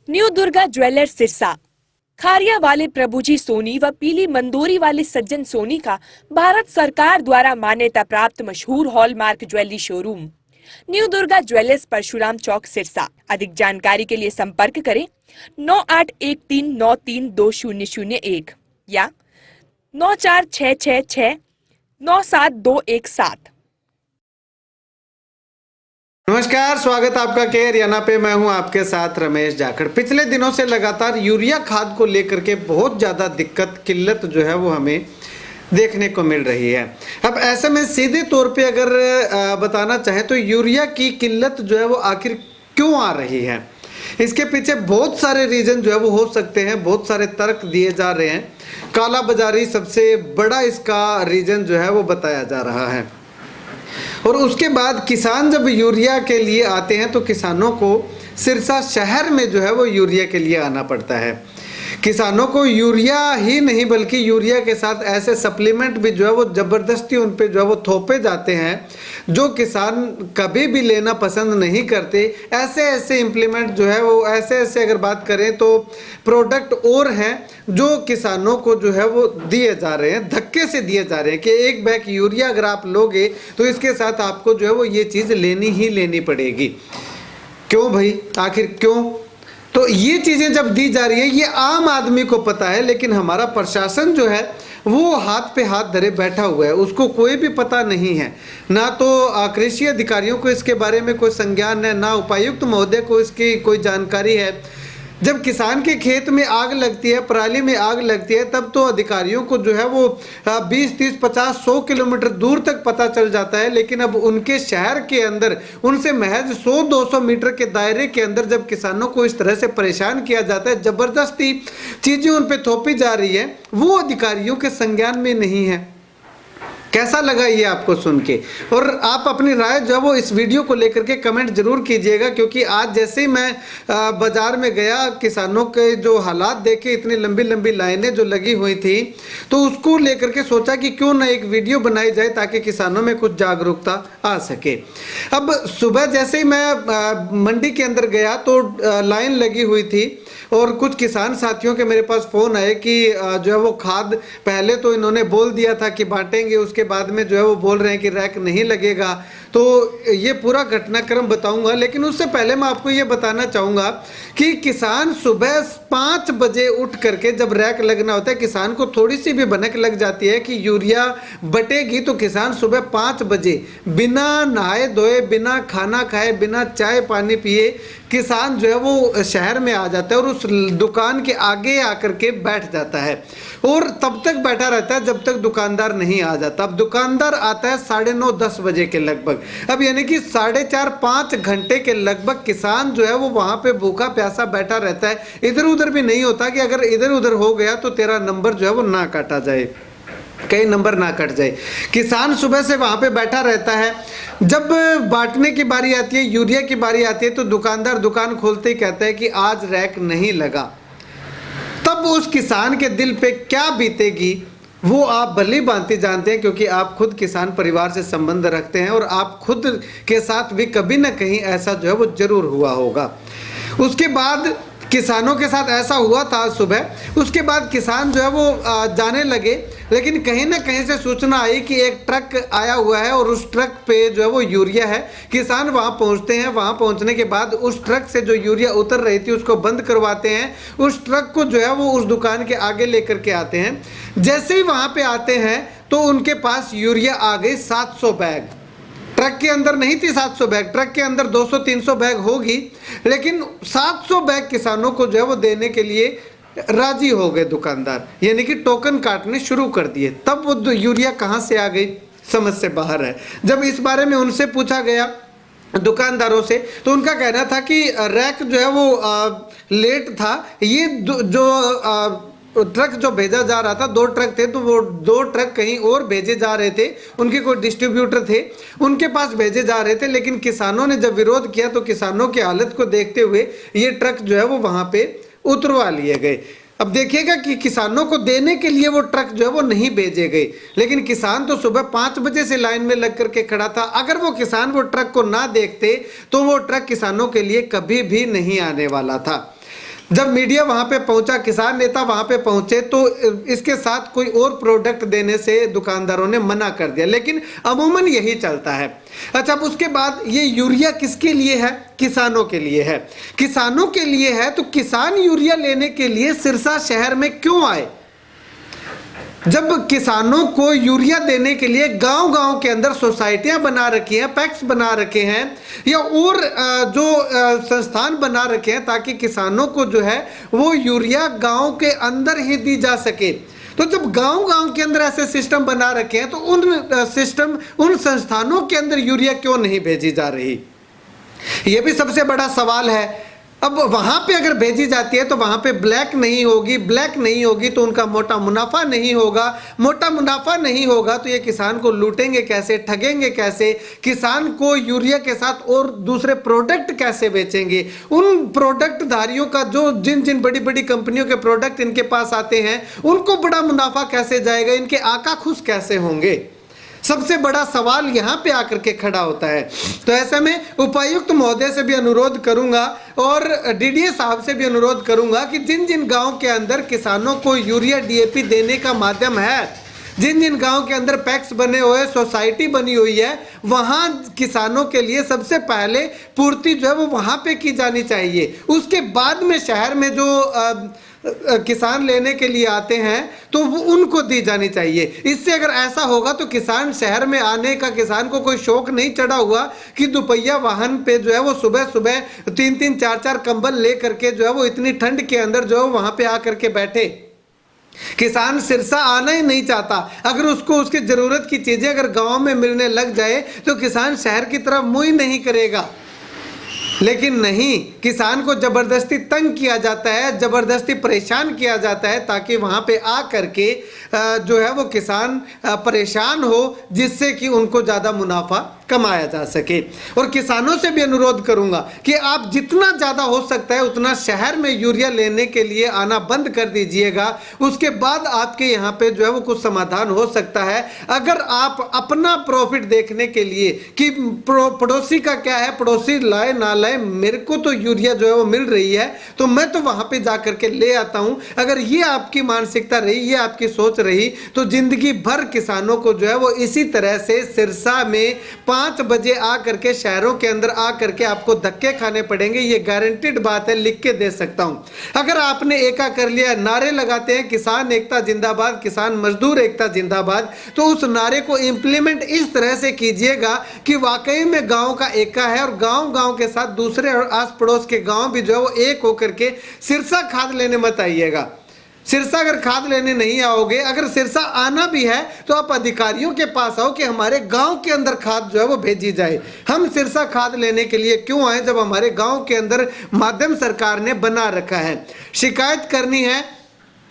New Durga jewellers Sirsa. Khariya वाले प्रभुजी सोनी व पीली मंदोरी वाले सज्जन सोनी का भारत सरकार द्वारा मान्यता प्राप्त मशहूर hallmark jewellery showroom new Durga jewellers Parshuram Chowk Sirsa. अधिक जानकारी के लिए संपर्क करें 9813932001 या 9466697217। नमस्कार, स्वागत आपका के हरियाणा पे। मैं हूं आपके साथ रमेश जाखड़। पिछले दिनों से लगातार यूरिया खाद को लेकर के बहुत ज़्यादा दिक्कत किल्लत जो है वो हमें देखने को मिल रही है। अब ऐसे में सीधे तौर पे अगर बताना चाहें तो यूरिया की किल्लत जो है वो आखिर क्यों आ रही है, इसके पीछे बहुत सारे रीज़न जो है वो हो सकते हैं, बहुत सारे तर्क दिए जा रहे हैं। काला बाजारी सबसे बड़ा इसका रीज़न जो है वो बताया जा रहा है। और उसके बाद किसान जब यूरिया के लिए आते हैं तो किसानों को सिरसा शहर में जो है वो यूरिया के लिए आना पड़ता है। किसानों को यूरिया ही नहीं बल्कि यूरिया के साथ ऐसे सप्लीमेंट भी जो है वो ज़बरदस्ती उन पे जो है वो थोपे जाते हैं जो किसान कभी भी लेना पसंद नहीं करते। ऐसे ऐसे इम्प्लीमेंट जो है वो ऐसे अगर बात करें तो प्रोडक्ट और हैं जो किसानों को जो है वो दिए जा रहे हैं, धक्के से दिए जा रहे हैं कि एक बैग यूरिया अगर आप लोगे तो इसके साथ आपको जो है वो ये चीज़ लेनी ही लेनी पड़ेगी। क्यों भाई, आखिर क्यों? तो ये चीज़ें जब दी जा रही है ये आम आदमी को पता है, लेकिन हमारा प्रशासन जो है वो हाथ पे हाथ धरे बैठा हुआ है, उसको कोई भी पता नहीं है। ना तो कृषि अधिकारियों को इसके बारे में कोई संज्ञान है, ना उपायुक्त महोदय को इसकी कोई जानकारी है। जब किसान के खेत में आग लगती है, पराली में आग लगती है, तब तो अधिकारियों को जो है वो 20, 30, 50, 100 किलोमीटर दूर तक पता चल जाता है। लेकिन अब उनके शहर के अंदर उनसे महज 100-200 मीटर के दायरे के अंदर जब किसानों को इस तरह से परेशान किया जाता है, ज़बरदस्ती चीज़ें उन पर थोपी जा रही है, वो अधिकारियों के संज्ञान में नहीं है। कैसा लगा ये आपको सुन के? और आप अपनी राय जो है वो इस वीडियो को लेकर के कमेंट जरूर कीजिएगा, क्योंकि आज जैसे ही मैं बाज़ार में गया, किसानों के जो हालात देखे, इतनी लंबी लंबी लाइनें जो लगी हुई थी, तो उसको लेकर के सोचा कि क्यों ना एक वीडियो बनाई जाए ताकि किसानों में कुछ जागरूकता आ सके। अब सुबह जैसे ही मैं मंडी के अंदर गया तो लाइन लगी हुई थी और कुछ किसान साथियों के मेरे पास फ़ोन आए कि जो है वो खाद पहले तो इन्होंने बोल दिया था कि बांटेंगे, उसके बाद में जो है वो बोल रहे हैं कि रैक नहीं लगेगा। तो ये पूरा घटनाक्रम बताऊंगा, लेकिन उससे पहले मैं आपको ये बताना चाहूँगा कि किसान सुबह 5 बजे उठ करके जब रैक लगना होता है, किसान को थोड़ी सी भी भनक लग जाती है कि यूरिया बटेगी, तो किसान सुबह 5 बजे बिना नहाए धोए, बिना खाना खाए, बिना चाय पानी पिए किसान जो है वो शहर में आ जाता है और उस दुकान के आगे आकर के बैठ जाता है और तब तक बैठा रहता है जब तक दुकानदार नहीं आ जाता। अब दुकानदार आता है 9:30, 10 बजे के लगभग। अब यानी कि 4.5-5 घंटे के लगभग किसान जो है वो वहाँ पे भूखा प्यासा बैठा रहता है। इधर उधर भी नहीं होता कि अगर इधर उधर हो गया तो तेरा नंबर जो है वो ना काटा जाए, कई नंबर ना कट जाए। किसान सुबह से वहाँ पे बैठा रहता है। जब बांटने की बारी आती है, यूरिया की बारी आती है, तो दुकानदार दुकान खोलते ही कहता है कि आज रैक नहीं लगा। तब उस किसान के दिल पे क्या बीतेगी वो आप भली भांति जानते हैं, क्योंकि आप खुद किसान परिवार से संबंध रखते हैं और आप खुद के साथ भी कभी ना कहीं ऐसा जो है वो जरूर हुआ होगा। उसके बाद किसानों के साथ ऐसा हुआ था सुबह। उसके बाद किसान जो है वो जाने लगे, लेकिन कहीं ना कहीं से सूचना आई कि एक ट्रक आया हुआ है और उस ट्रक पे जो है वो यूरिया है। किसान वहाँ पहुँचते हैं, वहाँ पहुँचने के बाद उस ट्रक से जो यूरिया उतर रही थी उसको बंद करवाते हैं, उस ट्रक को जो है वो उस दुकान के आगे लेकर के आते हैं। जैसे ही वहाँ पे आते हैं तो उनके पास यूरिया आ गई 700 बैग। ट्रक के अंदर नहीं थी 700 बैग, ट्रक के अंदर 200-300 बैग होगी, लेकिन 700 बैग किसानों को जो है वो देने के लिए राजी हो गए दुकानदार, यानी कि टोकन काटने शुरू कर दिए। तब वो यूरिया कहाँ से आ गई समझ से बाहर है। जब इस बारे में उनसे पूछा गया दुकानदारों से, तो उनका कहना था कि रैक जो है वो लेट था। ये जो ट्रक जो भेजा जा रहा था, 2 ट्रक थे, तो वो 2 ट्रक कहीं और भेजे जा रहे थे, उनके कोई डिस्ट्रीब्यूटर थे, उनके पास भेजे जा रहे थे। लेकिन किसानों ने जब विरोध किया तो किसानों की हालत को देखते हुए ये ट्रक जो है वो वहाँ पे उतरवा लिए गए। अब देखिएगा कि किसानों को देने के लिए वो ट्रक जो है वो नहीं भेजे गए, लेकिन किसान तो सुबह 5 बजे से लाइन में लग करके खड़ा था। अगर वो किसान वो ट्रक को ना देखते तो वो ट्रक किसानों के लिए कभी भी नहीं आने वाला था। जब मीडिया वहां पे पहुंचा, किसान नेता वहां पे पहुंचे, तो इसके साथ कोई और प्रोडक्ट देने से दुकानदारों ने मना कर दिया, लेकिन अमूमन यही चलता है। अच्छा, अब उसके बाद ये यूरिया किसके लिए है? किसानों के लिए है। किसानों के लिए है तो किसान यूरिया लेने के लिए सिरसा शहर में क्यों आए? जब किसानों को यूरिया देने के लिए गांव-गांव के अंदर सोसाइटियां बना रखी हैं, पैक्स बना रखे हैं, या और जो संस्थान बना रखे हैं ताकि किसानों को जो है वो यूरिया गांव के अंदर ही दी जा सके, तो जब गांव-गांव के अंदर ऐसे सिस्टम बना रखे हैं तो उन संस्थानों के अंदर यूरिया क्यों नहीं भेजी जा रही? ये भी सबसे बड़ा सवाल है। अब वहां पे अगर भेजी जाती है तो वहां पे ब्लैक नहीं होगी तो उनका मोटा मुनाफा नहीं होगा। मोटा मुनाफा नहीं होगा तो ये किसान को लूटेंगे कैसे, ठगेंगे कैसे, किसान को यूरिया के साथ और दूसरे प्रोडक्ट कैसे बेचेंगे? उन प्रोडक्ट धारियों का जो जिन बड़ी बड़ी कंपनियों के प्रोडक्ट इनके पास आते हैं उनको बड़ा मुनाफा कैसे जाएगा? इनके आका खुश कैसे होंगे? सबसे बड़ा सवाल यहां पे आकर के खड़ा होता है। तो ऐसे में उपायुक्त महोदय से भी अनुरोध करूंगा और डीडीए साहब से भी अनुरोध करूंगा कि जिन जिन गांव के अंदर किसानों को यूरिया डीएपी देने का माध्यम है, जिन जिन गांव के अंदर पैक्स बने हुए, सोसाइटी बनी हुई है, वहां किसानों के लिए सबसे पहले पूर्ति जो है वो वहां पे की जानी चाहिए। उसके बाद में शहर में जो किसान लेने के लिए आते हैं तो वो उनको दी जानी चाहिए। इससे अगर ऐसा होगा तो किसान शहर में आने का, किसान को कोई शौक नहीं चढ़ा हुआ कि दोपहिया वाहन पे जो है वो सुबह सुबह 3-3 4-4 कंबल ले करके जो है वो इतनी ठंड के अंदर जो है वहां पे आकर के बैठे। किसान सिरसा आना ही नहीं चाहता। अगर उसको उसकी जरूरत की चीजें अगर गांव में मिलने लग जाए तो किसान शहर की तरफ मुंह ही नहीं करेगा। लेकिन नहीं, किसान को जबरदस्ती तंग किया जाता है, जबरदस्ती परेशान किया जाता है ताकि वहां पे आ करके जो है वो किसान परेशान हो, जिससे कि उनको ज्यादा मुनाफा कमाया जा सके। और किसानों से भी अनुरोध करूंगा कि आप जितना ज्यादा हो सकता है उतना शहर में यूरिया लेने के लिए आना बंद कर दीजिएगा। उसके बाद आपके यहाँ पे जो है वो कुछ समाधान हो सकता है। अगर आप अपना प्रॉफिट देखने के लिए कि पड़ोसी का क्या है, पड़ोसी लाए ना लाए, मेरे को तो यूरिया जो है वो मिल रही है तो मैं तो वहां पे जा करके ले आता हूं, अगर ये आपकी मानसिकता रही, ये आपकी सोच रही, तो जिंदगी भर किसानों को जो है वो इसी तरह से सिरसा में 5 बजे आ करके शहरों के अंदर आ करके आपको धक्के खाने पड़ेंगे। ये गारंटीड बात है, लिख के दे सकता हूं। अगर आपने एका कर लिया, नारे लगाते हैं किसान एकता जिंदाबाद, किसान मजदूर एकता जिंदाबाद, तो उस नारे को इंप्लीमेंट इस तरह से कीजिएगा कि वाकई में गांव का एका है और गांव-गांव के साथ दूसरे और आस पड़ोस के गांव भी जो है वो एक होकर के सिरसा खाद लेने मत आइएगा। सिरसा अगर खाद लेने नहीं आओगे, अगर सिरसा आना भी है तो आप अधिकारियों के पास आओ कि हमारे गांव के अंदर खाद जो है वो भेजी जाए। हम सिरसा खाद लेने के लिए क्यों आए जब हमारे गांव के अंदर माध्यम सरकार ने बना रखा है? शिकायत करनी है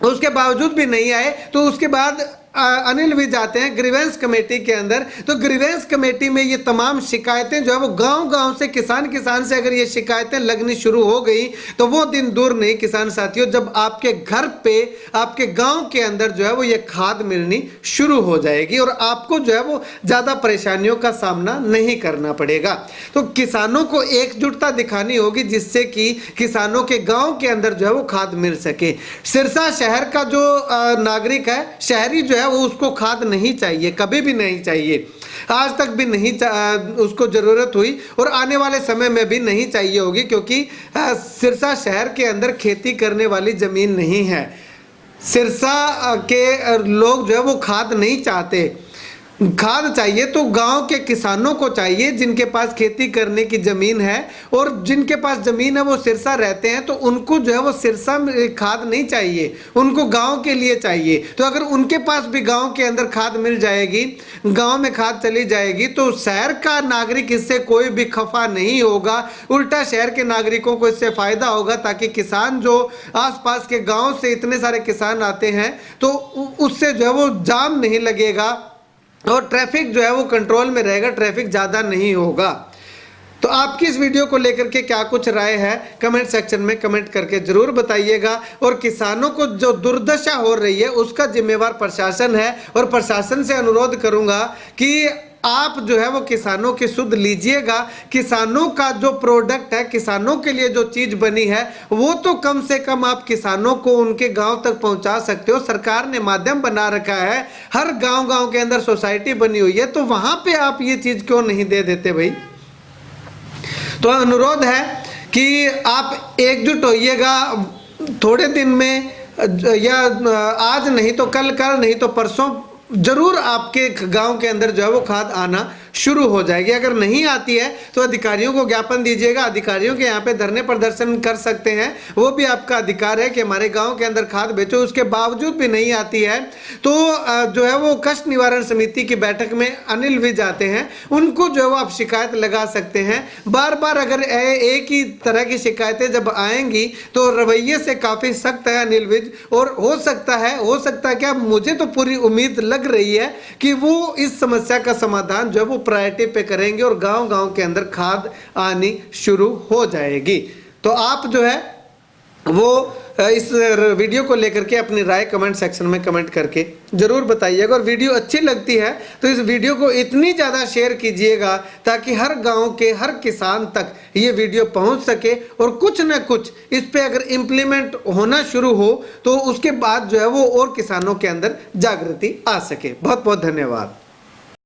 उसके बावजूद भी नहीं आए तो उसके बाद अनिल भी जाते हैं ग्रीवेंस कमेटी के अंदर, तो ग्रीवेंस कमेटी में ये तमाम शिकायतें जो है वो गांव-गांव से, किसान से अगर ये शिकायतें लगनी शुरू हो गई तो वो दिन दूर नहीं किसान साथियों जब आपके घर पे, आपके गांव के अंदर जो है वो ये खाद मिलनी शुरू हो जाएगी और आपको जो है वो ज्यादा परेशानियों का सामना नहीं करना पड़ेगा। तो किसानों को एकजुटता दिखानी होगी जिससे कि किसानों के गांव के अंदर जो है वो खाद मिल सके। सिरसा शहर का जो नागरिक है, शहरी जो है वो उसको खाद नहीं चाहिए, कभी भी नहीं चाहिए, आज तक भी नहीं उसको जरूरत हुई और आने वाले समय में भी नहीं चाहिए होगी, क्योंकि सिरसा शहर के अंदर खेती करने वाली जमीन नहीं है। सिरसा के लोग जो है वो खाद नहीं चाहते। खाद चाहिए तो गांव के किसानों को चाहिए जिनके पास खेती करने की जमीन है, और जिनके पास जमीन है वो सिरसा रहते हैं तो उनको जो है वो सिरसा में खाद नहीं चाहिए, उनको गांव के लिए चाहिए। तो अगर उनके पास भी गांव के अंदर खाद मिल जाएगी, गांव में खाद चली जाएगी, तो शहर का नागरिक इससे कोई भी खफा नहीं होगा, उल्टा शहर के नागरिकों को इससे फायदा होगा, ताकि किसान जो आसपास के गाँव से इतने सारे किसान आते हैं तो उससे जो है वो जाम नहीं लगेगा और ट्रैफिक जो है वो कंट्रोल में रहेगा, ट्रैफिक ज़्यादा नहीं होगा। तो आपकी इस वीडियो को लेकर के क्या कुछ राय है कमेंट सेक्शन में कमेंट करके जरूर बताइएगा। और किसानों को जो दुर्दशा हो रही है उसका जिम्मेवार प्रशासन है, और प्रशासन से अनुरोध करूंगा कि आप जो है वो किसानों की सुध लीजिएगा। किसानों का जो प्रोडक्ट है, किसानों के लिए जो चीज बनी है, वो तो कम से कम आप किसानों को उनके गांव तक पहुंचा सकते हो। सरकार ने माध्यम बना रखा है, हर गांव के अंदर सोसाइटी बनी हुई है, तो वहां पे आप ये चीज क्यों नहीं दे देते भाई। तो अनुरोध है कि आप एकजुट होइएगा। थोड़े दिन में या आज नहीं तो कल नहीं तो परसों जरूर आपके गांव के अंदर जो है वो खाद आना शुरू हो जाएगी। अगर नहीं आती है तो अधिकारियों को ज्ञापन दीजिएगा। अधिकारियों के यहाँ पे धरने प्रदर्शन कर सकते हैं, वो भी आपका अधिकार है कि हमारे गांव के अंदर खाद बेचो। उसके बावजूद भी नहीं आती है तो जो है वो कष्ट निवारण समिति की बैठक में अनिल विज आते हैं, उनको जो है वो आप शिकायत लगा सकते हैं। बार बार अगर एक ही तरह की शिकायतें जब आएंगी तो रवैये से काफी सख्त है अनिल विज, और हो सकता है क्या, मुझे तो पूरी उम्मीद लग रही है कि वो इस समस्या का समाधान जो है वो प्रायोरिटी पे करेंगे और गांव के अंदर खाद आनी शुरू हो जाएगी। तो आप जो है वो इस वीडियो को लेकर के अपनी राय कमेंट सेक्शन में कमेंट करके जरूर बताइएगा। और वीडियो अच्छी लगती है तो इस वीडियो को इतनी ज़्यादा शेयर कीजिएगा ताकि हर गांव के हर किसान तक ये वीडियो पहुंच सके, और कुछ ना कुछ इस पे अगर इम्प्लीमेंट होना शुरू हो तो उसके बाद जो है वो और किसानों के अंदर जागृति आ सके। बहुत बहुत धन्यवाद।